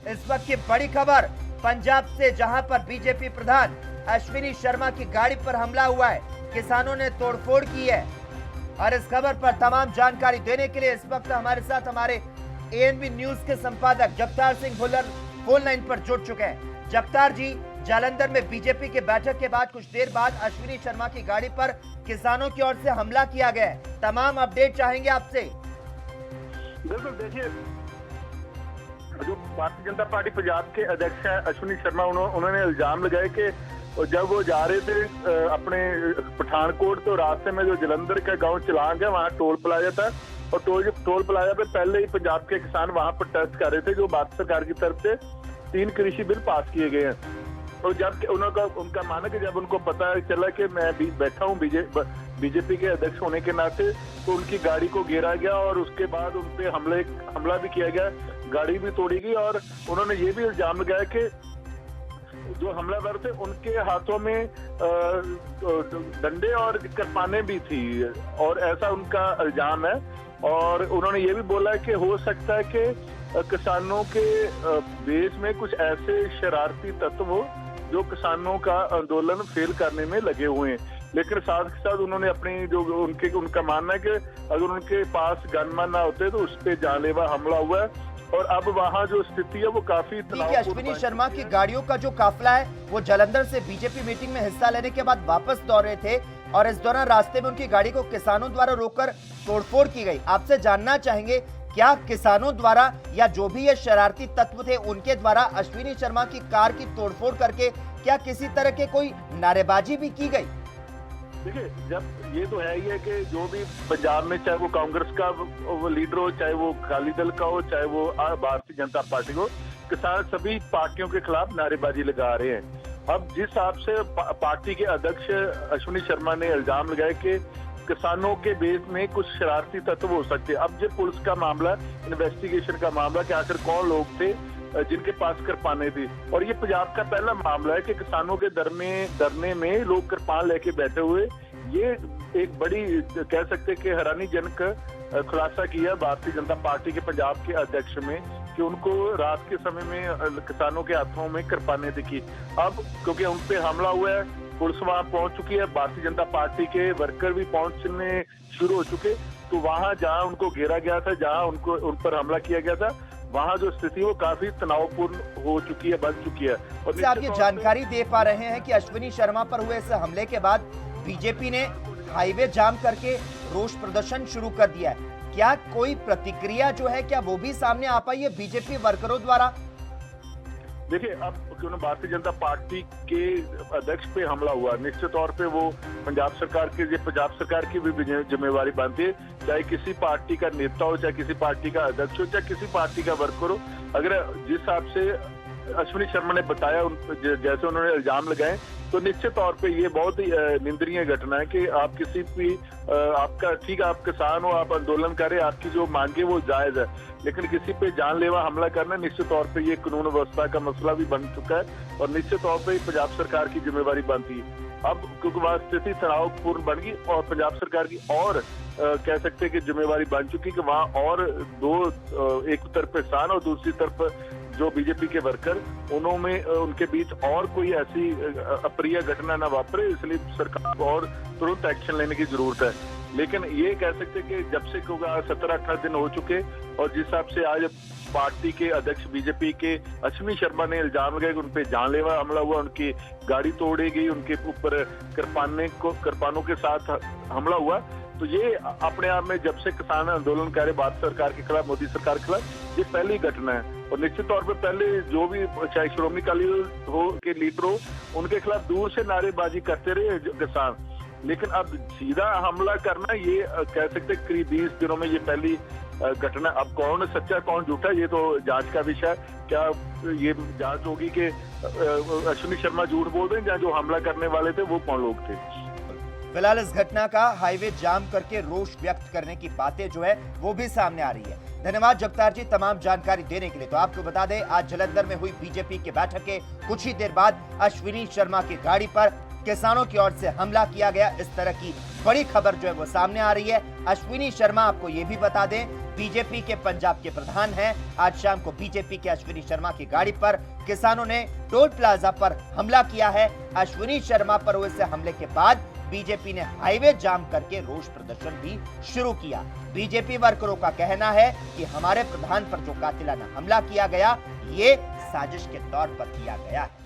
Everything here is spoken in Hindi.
इस वक्त की बड़ी खबर पंजाब से, जहां पर बीजेपी प्रधान अश्विनी शर्मा की गाड़ी पर हमला हुआ है। किसानों ने तोड़फोड़ की है और इस खबर पर तमाम जानकारी देने के लिए इस वक्त हमारे साथ हमारे एएनबी न्यूज के संपादक जगतार सिंह भुल्लर फोन लाइन पर जुड़ चुके हैं। जगतार जी, जालंधर में बीजेपी के बैठक के बाद कुछ देर बाद अश्विनी शर्मा की गाड़ी पर किसानों की ओर से हमला किया गया है। तमाम अपडेट चाहेंगे आपसे। बिल्कुल, देखिए, जो भारतीय जनता पार्टी पंजाब के अध्यक्ष हैं अश्विनी शर्मा, उन्होंने इल्जाम लगाए कि जब वो जा रहे थे अपने पठानकोट, तो रास्ते में जो जालंधर का गांव चिलांग है, वहाँ टोल प्लाजा था और टोल प्लाजा पे पहले ही पंजाब के किसान वहाँ प्रोटेस्ट कर रहे थे, जो भारत सरकार की तरफ से 3 कृषि बिल पास किए गए हैं। और जब उनका माना कि जब उनको पता चला कि मैं बैठा हूँ बीजेपी के अध्यक्ष होने के नाते, तो उनकी गाड़ी को घेरा गया और उसके बाद उन पे हमला भी किया गया, गाड़ी भी तोड़ी गई। और उन्होंने ये भी इल्जाम लगाया कि जो हमलावर थे उनके हाथों में डंडे और कृपानें भी थी, और ऐसा उनका इल्जाम है। और उन्होंने ये भी बोला कि हो सकता है कि किसानों के देश में कुछ ऐसे शरारती तत्व हो जो किसानों का आंदोलन फेल करने में लगे हुए हैं। लेकिन साथ के साथ उन्होंने अपनी जो उनका मानना है कि अगर उनके पास गनमैन ना होते तो उस पर जानलेवा हमला हुआ है और अब वहाँ जो स्थिति है वो काफी तनावपूर्ण। अश्विनी शर्मा की गाड़ियों का जो काफिला है वो जालंधर से बीजेपी मीटिंग में हिस्सा लेने के बाद वापस दौड़ रहे थे और इस दौरान रास्ते में उनकी गाड़ी को किसानों द्वारा रोककर तोड़फोड़ की गई। आपसे जानना चाहेंगे, क्या किसानों द्वारा या जो भी ये शरारती तत्व थे उनके द्वारा अश्विनी शर्मा की कार की तोड़फोड़ करके क्या किसी तरह के कोई नारेबाजी भी की गई? देखिए, जब ये तो है ही है कि जो भी पंजाब में, चाहे वो कांग्रेस का वो लीडर हो, चाहे वो अकाली दल का हो, चाहे वो भारतीय जनता पार्टी हो, किसान सभी पार्टियों के खिलाफ नारेबाजी लगा रहे हैं। अब जिस हिसाब से पार्टी के अध्यक्ष अश्विनी शर्मा ने इल्जाम लगाया कि किसानों के बेस में कुछ शरारती तत्व हो सकते हैं। अब जो पुलिस का मामला, इन्वेस्टिगेशन का मामला कि आखिर कौन लोग थे जिनके पास कृपानें थी, और ये पंजाब का पहला मामला है कि किसानों के धरने में लोग कृपान लेके बैठे हुए। ये एक बड़ी, कह सकते कि हैरानीजनक खुलासा किया भारतीय जनता पार्टी के पंजाब के अध्यक्ष में कि उनको रात के समय में किसानों के हाथों में कृपानें दिखी। अब क्योंकि उन पे हमला हुआ है, पुलिस वहां पहुंच चुकी है, भारतीय जनता पार्टी के वर्कर भी पहुंचने शुरू हो चुके, तो वहां जहां उनको घेरा गया था, जहां उन पर हमला किया गया था, वहां जो स्थिति वो काफी तनावपूर्ण हो चुकी है, बन चुकी है। और आप ये जानकारी दे पा रहे हैं कि अश्विनी शर्मा पर हुए इस हमले के बाद बीजेपी ने हाईवे जाम करके रोष प्रदर्शन शुरू कर दिया है। क्या कोई प्रतिक्रिया जो है क्या वो भी सामने आ पाई है बीजेपी वर्करों द्वारा? देखिए, अब क्यों भारतीय जनता पार्टी के अध्यक्ष पे हमला हुआ, निश्चित तौर पे वो पंजाब सरकार की भी जिम्मेवारी बनती है, चाहे किसी पार्टी का नेता हो, चाहे किसी पार्टी का अध्यक्ष हो, चाहे किसी पार्टी का वर्कर हो। अगर जिस हिसाब से अश्विनी शर्मा ने बताया, जैसे उन्होंने इल्जाम लगाए, तो निश्चित तौर पे ये बहुत ही निंदनीय घटना है कि आप किसी भी आपका, ठीक है, आप किसान हो, आप आंदोलन करें, आपकी जो मांगे वो जायज है, लेकिन किसी पे जानलेवा हमला करना निश्चित तौर पे ये कानून व्यवस्था का मसला भी बन चुका है और निश्चित तौर पे पंजाब सरकार की जिम्मेवारी बनती है। अब क्योंकि वह स्थिति तनावपूर्ण बन गई और पंजाब सरकार की और कह सकते हैं कि जिम्मेवारी बन चुकी कि वहाँ और एक तरफ किसान और दूसरी तरफ जो बीजेपी के वर्कर, उनके बीच और कोई ऐसी अप्रिय घटना न वापरे, इसलिए सरकार को और तुरंत एक्शन लेने की जरूरत है। लेकिन ये कह सकते हैं कि जब से 17-18 दिन हो चुके और जिस हिसाब से आज पार्टी के अध्यक्ष बीजेपी के अश्विनी शर्मा ने इल्जाम लगाया कि उन पे जानलेवा हमला हुआ, उनकी गाड़ी तोड़ी गई, उनके ऊपर कृपानों के साथ हमला हुआ, तो ये अपने आप में, जब से किसान आंदोलन कर रहे भारत सरकार के खिलाफ, मोदी सरकार के खिलाफ, ये पहली घटना है। और निश्चित तौर पर पहले जो भी, चाहे श्रोमणी अकाली दल हो के लीडर हो, उनके खिलाफ दूर से नारेबाजी करते रहे किसान, लेकिन अब सीधा हमला करना, ये कह सकते करीब 20 दिनों में ये पहली घटना। अब कौन सच्चा कौन झूठा, ये तो जांच का विषय। क्या ये जांच होगी कि अश्विनी शर्मा झूठ बोल रहे हैं या जो हमला करने वाले थे वो कौन लोग थे? फिलहाल इस घटना का हाईवे जाम करके रोष व्यक्त करने की बातें जो है वो भी सामने आ रही है। धन्यवाद जगतार जी तमाम जानकारी देने के लिए। तो आपको बता दें, आज जालंधर में हुई बीजेपी की बैठक के कुछ ही देर बाद अश्विनी शर्मा की गाड़ी पर किसानों की ओर से हमला किया गया। इस तरह की बड़ी खबर जो है वो सामने आ रही है। अश्विनी शर्मा, आपको ये भी बता दें, बीजेपी के पंजाब के प्रधान हैं। आज शाम को बीजेपी के अश्विनी शर्मा की गाड़ी पर किसानों ने टोल प्लाजा पर हमला किया है। अश्विनी शर्मा पर हुए से हमले के बाद बीजेपी ने हाईवे जाम करके रोष प्रदर्शन भी शुरू किया। बीजेपी वर्करों का कहना है कि हमारे प्रधान पर जो कातिलाना हमला किया गया, ये साजिश के तौर पर किया गया है।